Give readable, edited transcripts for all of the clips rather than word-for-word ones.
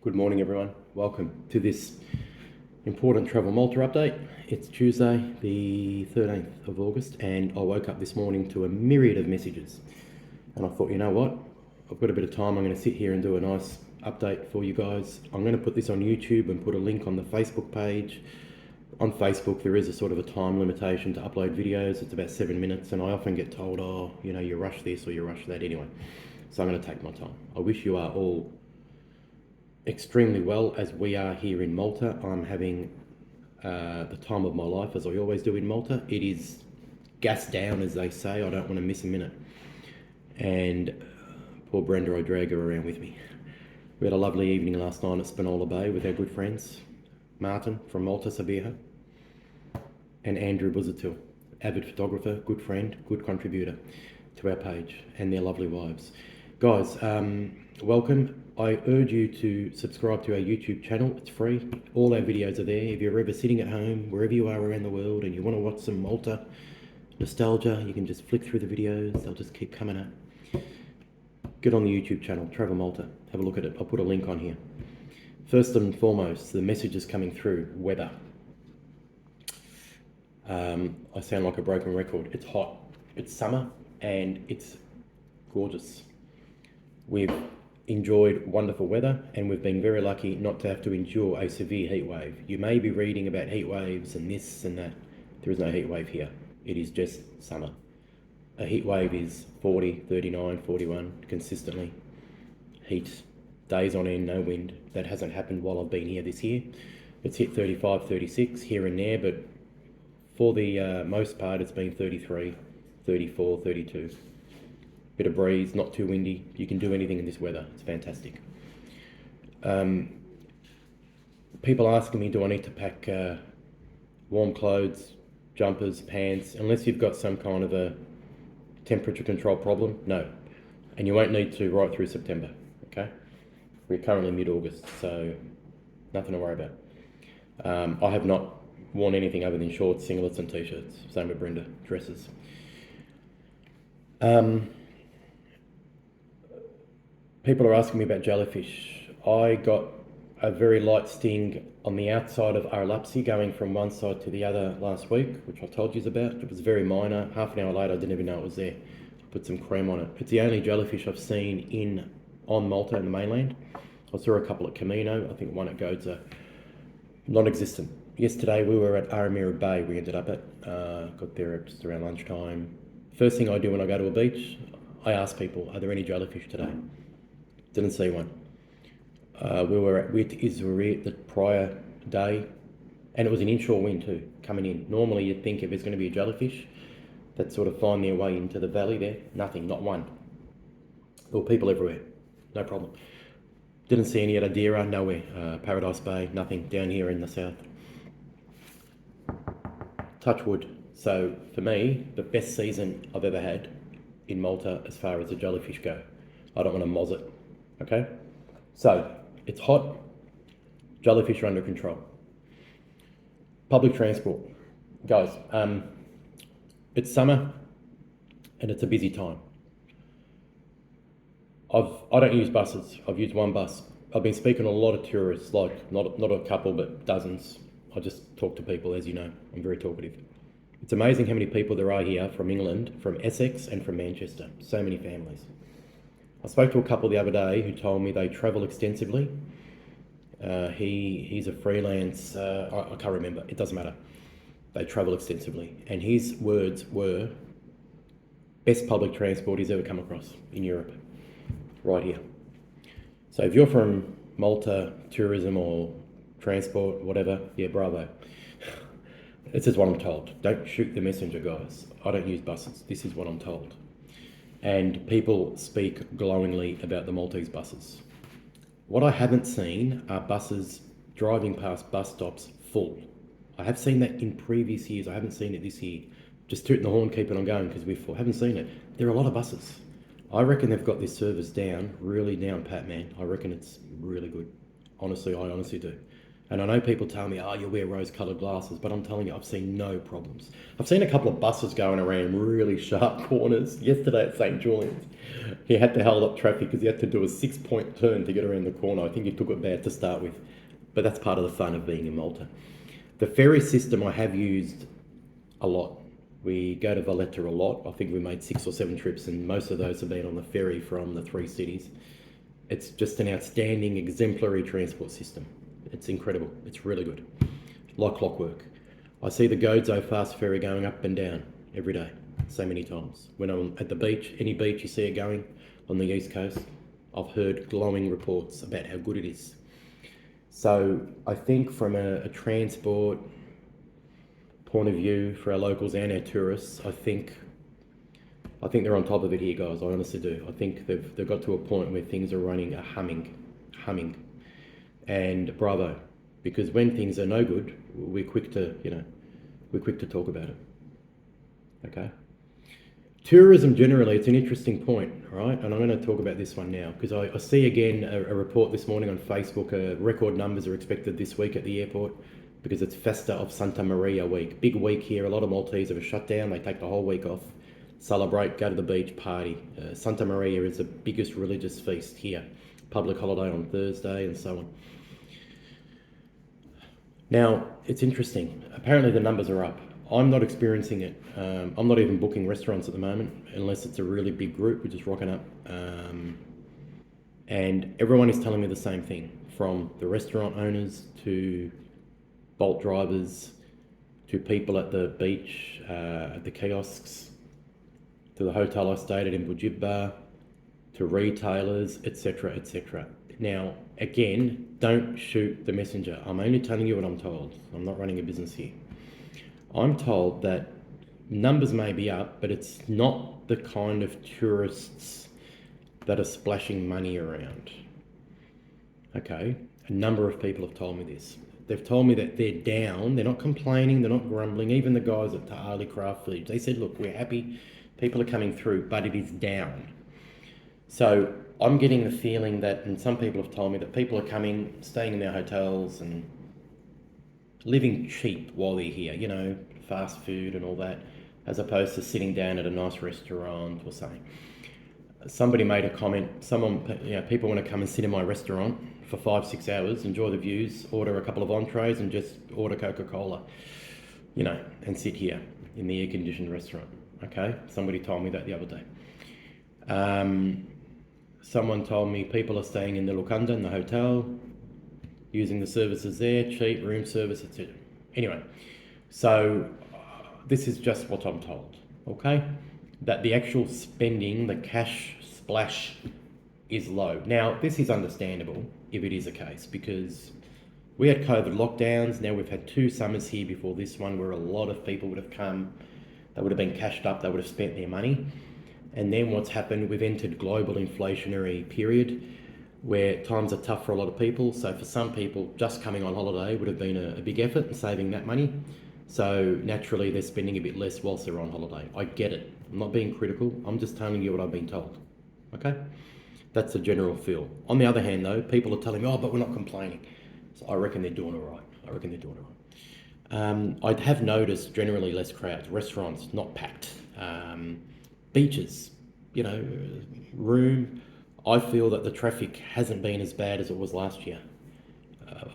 Good morning, everyone. Welcome to this important Travel Malta update. It's Tuesday, the 13th of August, and I woke up this morning to a myriad of messages. And I thought, you know what? I've got a bit of time. I'm going to sit here and do a nice update for you guys. I'm going to put this on YouTube and put a link on the Facebook page. On Facebook, there is a sort of a time limitation to upload videos. It's about 7 minutes, and I often get told, oh, you know, you rush this or you rush that anyway. So I'm going to take my time. I wish you are all extremely well as we are here in Malta. I'm having the time of my life, as I always do in Malta. It is gas down, as they say. I don't want to miss a minute. And poor Brenda, I drag her around with me. We had a lovely evening last night at Spinola Bay with our good friends, Martin from Malta, Sabiha, and Andrew Buzatil, avid photographer, good friend, good contributor to our page, and their lovely wives. Guys, welcome. I urge you to subscribe to our YouTube channel. It's free. All our videos are there. If you're ever sitting at home, wherever you are around the world, and you want to watch some Malta nostalgia, you can just flick through the videos. They'll just keep coming up. Get on the YouTube channel, Travel Malta. Have a look at it. I'll put a link on here. First and foremost, the message is coming through. Weather. I sound like a broken record. It's hot. It's summer, and it's gorgeous. We've enjoyed wonderful weather, and we've been very lucky not to have to endure a severe heat wave. You may be reading about heat waves and this and that. There is no heat wave here. It is just summer. A heat wave is 40, 39, 41 consistently. Heat, days on end, no wind. That hasn't happened while I've been here this year. It's hit 35, 36 here and there, but for the most part it's been 33, 34, 32. Bit of breeze, not too windy. You can do anything in this weather. It's fantastic. People asking me, do I need to pack warm clothes, jumpers, pants? Unless you've got some kind of a temperature control problem, no. And you won't need to right through September, okay? We're currently mid-August, so nothing to worry about. I have not worn anything other than shorts, singlets and t-shirts. Same with Brenda, dresses. People are asking me about jellyfish. I got a very light sting on the outside of Arlapsi going from one side to the other last week, which I told you about. It was very minor. Half an hour later, I didn't even know it was there. I put some cream on it. It's the only jellyfish I've seen on Malta in the mainland. I saw a couple at Camino. I think one at Goza. Non-existent. Yesterday we were at Aramira Bay. We ended up at, got there just around lunchtime. First thing I do when I go to a beach, I ask people, are there any jellyfish today? Didn't see one. We were at Wit Izuri the prior day, and it was an inshore wind too, coming in. Normally you'd think if there's going to be a jellyfish that sort of find their way into the valley there, nothing, not one. There were people everywhere, no problem. Didn't see any at Adira, nowhere. Paradise Bay, nothing down here in the south. Touch wood. So for me, the best season I've ever had in Malta as far as the jellyfish go. I don't want to moz it. Okay, so it's hot, jellyfish are under control. Public transport, guys, it's summer and it's a busy time. I don't use buses. I've used one bus. I've been speaking to a lot of tourists, like not a couple, but dozens. I just talk to people, as you know. I'm very talkative. It's amazing how many people there are here from England, from Essex and from Manchester. So many families. I spoke to a couple the other day who told me they travel extensively. He's a freelance, I can't remember, it doesn't matter. They travel extensively. And his words were, best public transport he's ever come across in Europe, right here. So if you're from Malta, tourism or transport, whatever, yeah, bravo. This is what I'm told. Don't shoot the messenger, guys. I don't use buses. This is what I'm told. And people speak glowingly about the Maltese buses. What I haven't seen are buses driving past bus stops full. I have seen that in previous years. I haven't seen it this year. Just tooting the horn, keeping on going because we haven't seen it. There are a lot of buses. I reckon they've got this service down, really down pat, man. I reckon it's really good. Honestly, I honestly do. And I know people tell me, oh, you wear rose-coloured glasses, but I'm telling you, I've seen no problems. I've seen a couple of buses going around really sharp corners. Yesterday at St. Julian's, he had to hold up traffic because he had to do a 6-point turn to get around the corner. I think he took it bad to start with, but that's part of the fun of being in Malta. The ferry system I have used a lot. We go to Valletta a lot. I think we made 6 or 7 trips, and most of those have been on the ferry from the 3 cities. It's just an outstanding, exemplary transport system. It's incredible. It's really good. Like clockwork. I see the Gozo fast ferry going up and down every day, so many times. When I'm at the beach, any beach you see it going on the east coast, I've heard glowing reports about how good it is. So I think from a transport point of view for our locals and our tourists, I think they're on top of it here, guys. I honestly do. I think they've got to a point where things are running a humming, and bravo, because when things are no good, we're quick to talk about it. Okay. Tourism generally, it's an interesting point, right? And I'm going to talk about this one now because I see again a report this morning on Facebook. Record numbers are expected this week at the airport because it's Festa of Santa Maria week. Big week here. A lot of Maltese have a shutdown. They take the whole week off, celebrate, go to the beach, party. Santa Maria is the biggest religious feast here. Public holiday on Thursday and so on. Now, it's interesting. Apparently the numbers are up. I'm not experiencing it. I'm not even booking restaurants at the moment unless it's a really big group. We're just rocking up. And everyone is telling me the same thing, from the restaurant owners to Bolt drivers to people at the beach, at the kiosks, to the hotel I stayed at in Bujibba, to retailers, etc., etc. Now, again, don't shoot the messenger. I'm only telling you what I'm told. I'm not running a business here. I'm told that numbers may be up, but it's not the kind of tourists that are splashing money around. Okay, a number of people have told me this. They've told me that they're down, they're not complaining, they're not grumbling. Even the guys at Ta'ali Craft Foods, they said, look, we're happy, people are coming through, but it is down. So I'm getting the feeling that, and some people have told me that people are coming, staying in their hotels and living cheap while they're here, fast food and all that, as opposed to sitting down at a nice restaurant or something. Somebody made a comment, people want to come and sit in my restaurant for 5-6 hours, enjoy the views, order a couple of entrees and just order Coca-Cola, and sit here in the air-conditioned restaurant, okay? Somebody told me that the other day. Someone told me people are staying in the Locanda, in the hotel, using the services there, cheap room service, etc. Anyway, so this is just what I'm told, okay? That the actual spending, the cash splash is low. Now, this is understandable if it is a case because we had COVID lockdowns. Now we've had 2 summers here before this one where a lot of people would have come, they would have been cashed up, they would have spent their money. And then what's happened, we've entered global inflationary period where times are tough for a lot of people. So for some people, just coming on holiday would have been a big effort and saving that money. So naturally, they're spending a bit less whilst they're on holiday. I get it. I'm not being critical. I'm just telling you what I've been told. Okay? That's the general feel. On the other hand, though, people are telling me, but we're not complaining. So I reckon they're doing all right. I have noticed generally less crowds. Restaurants, not packed. Beaches, room. I feel that the traffic hasn't been as bad as it was last year.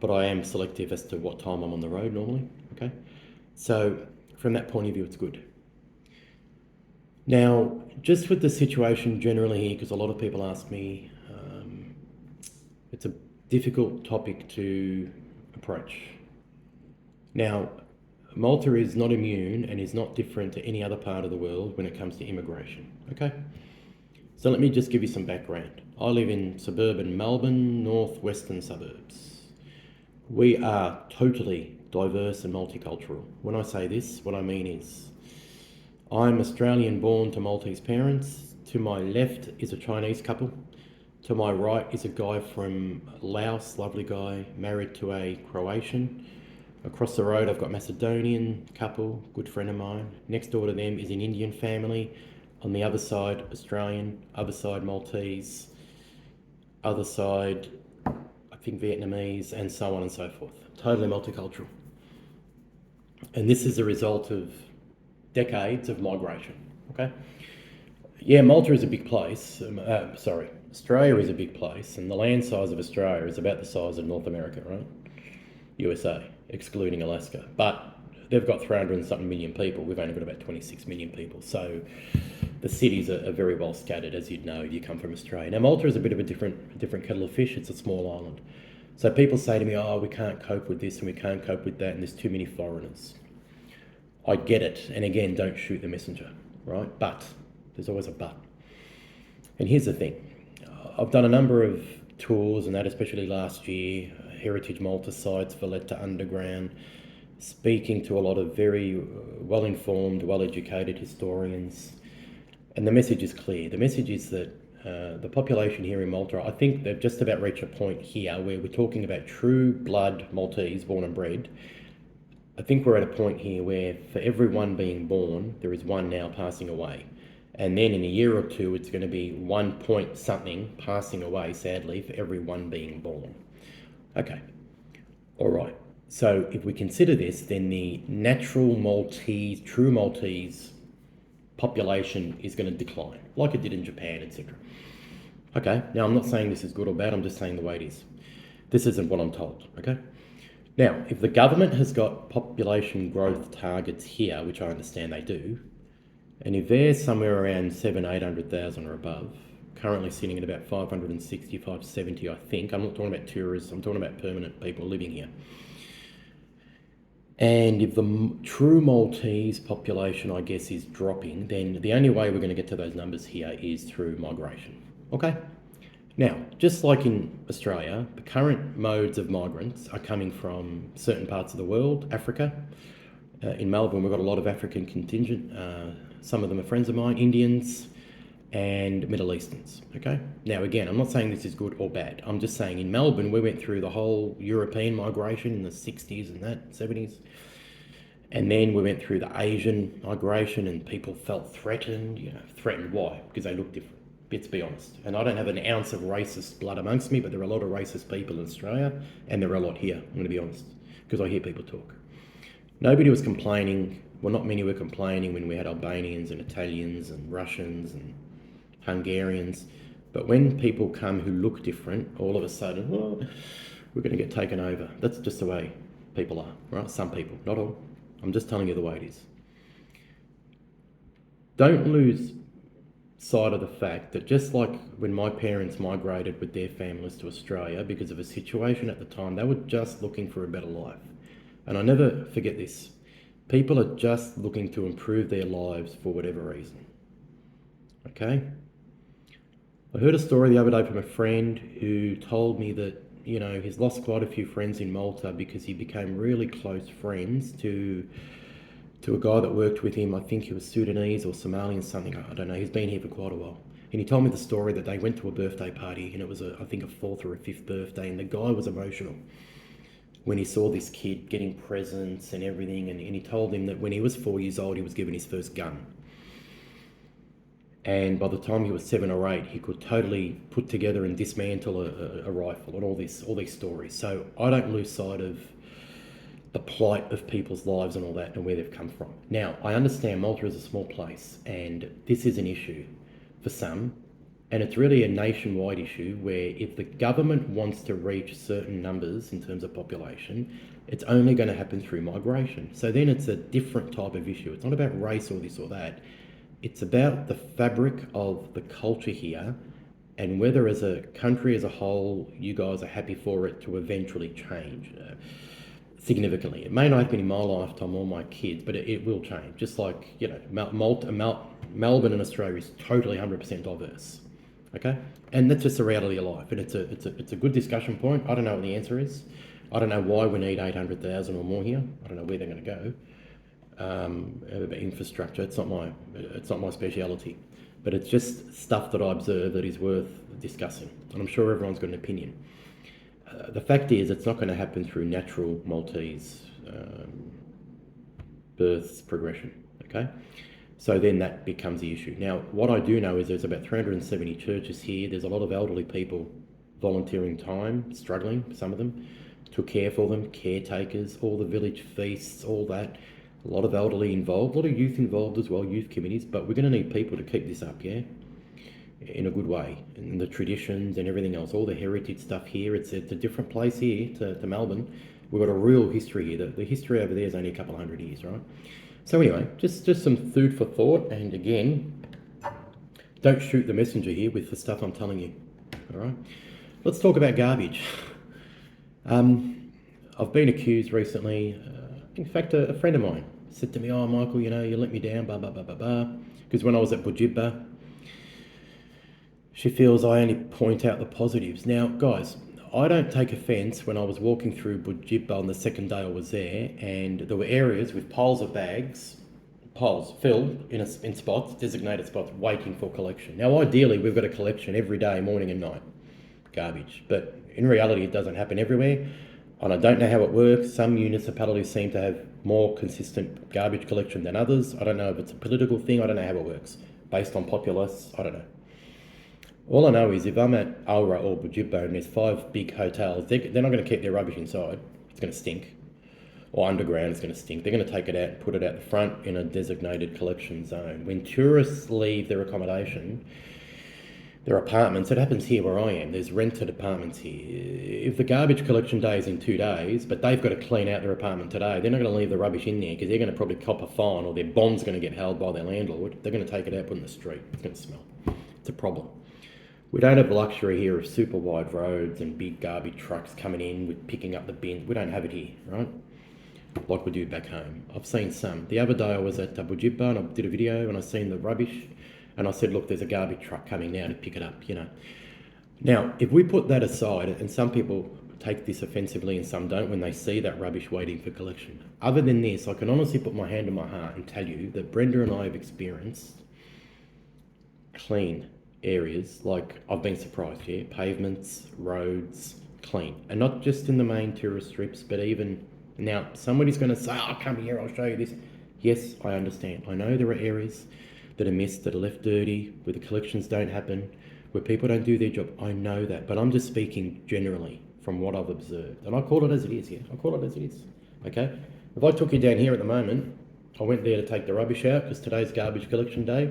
But I am selective as to what time I'm on the road normally. Okay? So from that point of view, it's good. Now, just with the situation generally here, because a lot of people ask me, it's a difficult topic to approach. Now, Malta is not immune and is not different to any other part of the world when it comes to immigration, okay? So let me just give you some background. I live in suburban Melbourne, northwestern suburbs. We are totally diverse and multicultural. When I say this, what I mean is I'm Australian born to Maltese parents. To my left is a Chinese couple. To my right is a guy from Laos, lovely guy, married to a Croatian. Across the road, I've got Macedonian couple, good friend of mine. Next door to them is an Indian family. On the other side, Australian, other side, Maltese, other side, I think Vietnamese, and so on and so forth. Totally multicultural. And this is a result of decades of migration, okay? Yeah, Malta is a big place. Sorry, Australia is a big place, and the land size of Australia is about the size of North America, right? USA, excluding Alaska. But they've got 300 and something million people. We've only got about 26 million people. So the cities are very well scattered, as you'd know if you come from Australia. Now, Malta is a bit of a different kettle of fish. It's a small island. So people say to me, oh, we can't cope with this and we can't cope with that, and there's too many foreigners. I get it. And again, don't shoot the messenger, right? But there's always a but. And here's the thing. I've done a number of tours and that, especially last year, Heritage Malta sites, Valletta Underground, speaking to a lot of very well-informed, well-educated historians. And the message is clear. The message is that the population here in Malta, I think they've just about reached a point here where we're talking about true blood Maltese, born and bred. I think we're at a point here where for every one being born, there is one now passing away. And then in a year or two, it's going to be 1 point something passing away, sadly, for every one being born. Okay, all right. So if we consider this, then the natural Maltese, true Maltese population is going to decline, like it did in Japan, etc. Okay, now I'm not saying this is good or bad, I'm just saying the way it is. This isn't what I'm told, okay? Now, if the government has got population growth targets here, which I understand they do, and if they're somewhere around 800,000 or above, currently sitting at about 560, 570, I think. I'm not talking about tourists, I'm talking about permanent people living here. And if the true Maltese population, I guess, is dropping, then the only way we're going to get to those numbers here is through migration. Okay? Now, just like in Australia, the current modes of migrants are coming from certain parts of the world, Africa. In Melbourne, we've got a lot of African contingent. Some of them are friends of mine, Indians and Middle Easterns, okay? Now, again, I'm not saying this is good or bad. I'm just saying in Melbourne, we went through the whole European migration in the 60s and that, 70s. And then we went through the Asian migration and people felt threatened. Threatened why? Because they look different. Let's be honest. And I don't have an ounce of racist blood amongst me, but there are a lot of racist people in Australia, and there are a lot here, I'm going to be honest, because I hear people talk. Nobody was complaining, well, not many were complaining when we had Albanians and Italians and Russians and Hungarians. But when people come who look different, all of a sudden, we're going to get taken over. That's just the way people are, right? Some people, not all. I'm just telling you the way it is. Don't lose sight of the fact that just like when my parents migrated with their families to Australia because of a situation at the time, they were just looking for a better life. And I never forget this. People are just looking to improve their lives for whatever reason. Okay? I heard a story the other day from a friend who told me that, he's lost quite a few friends in Malta because he became really close friends to a guy that worked with him. I think he was Sudanese or Somalian, something. I don't know. He's been here for quite a while. And he told me the story that they went to a birthday party and it was, I think, a fourth or a fifth birthday, and the guy was emotional when he saw this kid getting presents and everything, and he told him that when he was 4 years old, he was given his first gun. And by the time he was 7 or 8, he could totally put together and dismantle a rifle and all these stories. So I don't lose sight of the plight of people's lives and all that and where they've come from. Now, I understand Malta is a small place and this is an issue for some, and it's really a nationwide issue where if the government wants to reach certain numbers in terms of population, it's only going to happen through migration. So then it's a different type of issue. It's not about race or this or that. It's about the fabric of the culture here and whether as a country as a whole, you guys are happy for it to eventually change significantly. It may not happen in my lifetime or my kids, but it will change. Just like, Melbourne and Australia is totally 100% diverse. Okay, and that's just the reality of life, and it's a good discussion point. I don't know what the answer is. I don't know why we need 800,000 or more here. I don't know where they're going to go. Infrastructure. It's not my speciality, but it's just stuff that I observe that is worth discussing, and I'm sure everyone's got an opinion. The fact is, it's not going to happen through natural Maltese births progression. Okay. So then that becomes the issue. Now, what I do know is there's about 370 churches here. There's a lot of elderly people volunteering time, struggling, some of them, to care for them, caretakers, all the village feasts, all that. A lot of elderly involved, a lot of youth involved as well, youth committees, but we're going to need people to keep this up, yeah? In a good way, and the traditions and everything else, all the heritage stuff here. It's a different place here to Melbourne. We've got a real history here. The history over there is only a couple of 100 years, right? So anyway, just some food for thought. And again, don't shoot the messenger here with the stuff I'm telling you. All right, let's talk about garbage. I've been accused recently. In fact, a friend of mine said to me, "Oh, Michael, you know, you let me down, blah blah blah blah blah," because when I was at Bujibba, she feels I only point out the positives. Now, guys, I don't take offence when I was walking through Bujibba on the second day I was there, and there were areas with piles of bags, piles filled in spots, designated spots, waiting for collection. Now, ideally, we've got a collection every day, morning and night, garbage. But in reality, it doesn't happen everywhere, and I don't know how it works. Some municipalities seem to have more consistent garbage collection than others. I don't know if it's a political thing. I don't know how it works. Based on populace, I don't know. All I know is if I'm at Alra or Bujibba and there's 5 big hotels, they're not going to keep their rubbish inside. It's going to stink. Or underground, it's going to stink. They're going to take it out and put it out the front in a designated collection zone. When tourists leave their accommodation, their apartments, it happens here where I am. There's rented apartments here. If the garbage collection day is in 2 days, but they've got to clean out their apartment today, they're not going to leave the rubbish in there because they're going to probably cop a fine or their bond's going to get held by their landlord. They're going to take it out, put it in the street. It's going to smell. It's a problem. We don't have the luxury here of super wide roads and big garbage trucks coming in with picking up the bins. We don't have it here, right? Like we do back home. I've seen some. The other day I was at Bujibba and I did a video and I seen the rubbish and I said, look, there's a garbage truck coming now to pick it up, you know. Now, if we put that aside, and some people take this offensively and some don't when they see that rubbish waiting for collection. Other than this, I can honestly put my hand on my heart and tell you that Brenda and I have experienced clean areas, like I've been surprised, yeah, pavements, roads, clean. And not just in the main tourist strips, but even now, somebody's going to say, oh, come here, I'll show you this. Yes, I understand. I know there are areas that are missed, that are left dirty, where the collections don't happen, where people don't do their job. I know that, but I'm just speaking generally from what I've observed. And I call it as it is, yeah, I call it as it is, okay? If I took you down here at the moment, I went there to take the rubbish out because today's garbage collection day.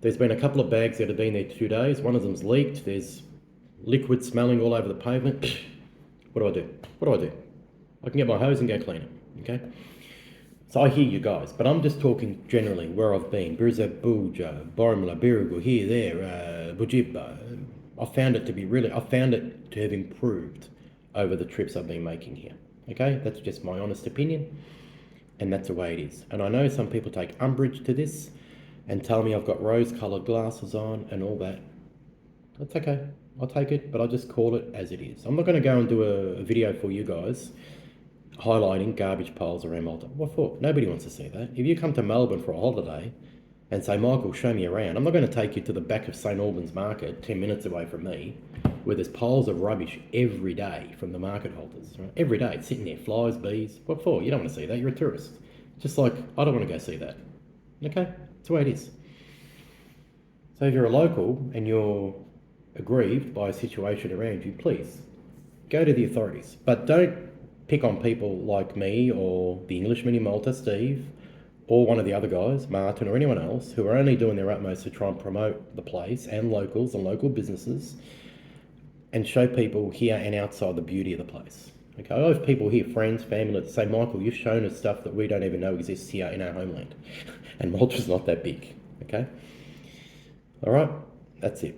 There's been a couple of bags that have been there 2 days. One of them's leaked. There's liquid smelling all over the pavement. What do I do? What do I do? I can get my hose and go clean it, okay? So I hear you guys, but I'm just talking generally where I've been. Birza, Buja, Boromla, Birigu, here, there, Bujibba. I found it to have improved over the trips I've been making here, okay? That's just my honest opinion, and that's the way it is. And I know some people take umbrage to this, and tell me I've got rose-coloured glasses on and all that. That's okay. I'll take it, but I'll just call it as it is. I'm not going to go and do a video for you guys highlighting garbage piles around Malta. What for? Nobody wants to see that. If you come to Melbourne for a holiday and say, Michael, show me around, I'm not going to take you to the back of St Albans Market, 10 minutes away from me, where there's piles of rubbish every day from the market holders. Right? Every day, it's sitting there, flies, bees. What for? You don't want to see that. You're a tourist. Just like, I don't want to go see that. Okay? That's the way it is. So if you're a local and you're aggrieved by a situation around you, please go to the authorities. But don't pick on people like me or the Englishman in Malta, Steve, or one of the other guys, Martin, or anyone else, who are only doing their utmost to try and promote the place and locals and local businesses and show people here and outside the beauty of the place. Okay, I have people here, friends, family, that say, Michael, you've shown us stuff that we don't even know exists here in our homeland. And Malta's not that big, okay? All right, that's it.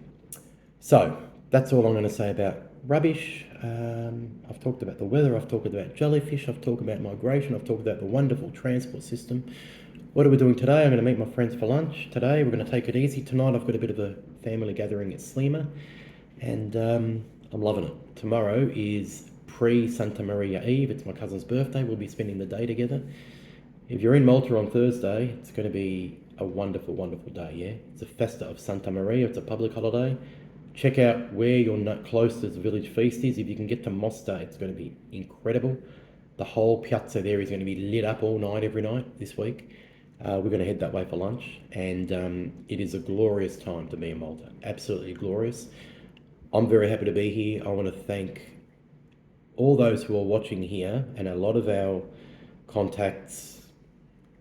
So, that's all I'm going to say about rubbish. I've talked about the weather, I've talked about jellyfish, I've talked about migration, I've talked about the wonderful transport system. What are we doing today? I'm going to meet my friends for lunch today. We're going to take it easy tonight. I've got a bit of a family gathering at Slima, and I'm loving it. Tomorrow is pre-Santa Maria Eve. It's my cousin's birthday. We'll be spending the day together. If you're in Malta on Thursday, it's going to be a wonderful, wonderful day, yeah? It's a festa of Santa Maria. It's a public holiday. Check out where your closest village feast is. If you can get to Mosta, it's going to be incredible. The whole piazza there is going to be lit up all night, every night this week. We're going to head that way for lunch, and it is a glorious time to be in Malta. Absolutely glorious. I'm very happy to be here. I want to thank all those who are watching here, and a lot of our contacts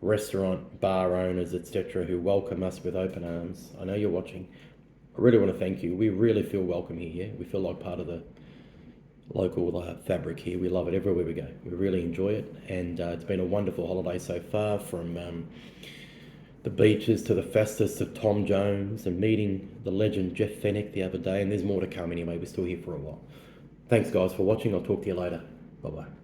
restaurant, bar owners, etc., who welcome us with open arms. I know you're watching. I really want to thank you. We really feel welcome here. We feel like part of the local fabric here. We love it everywhere we go. We really enjoy it, and it's been a wonderful holiday so far, from the beaches to the Festus to Tom Jones, and meeting the legend Jeff Fennick the other day, and there's more to come anyway. We're still here for a while. Thanks guys for watching. I'll talk to you later. Bye bye.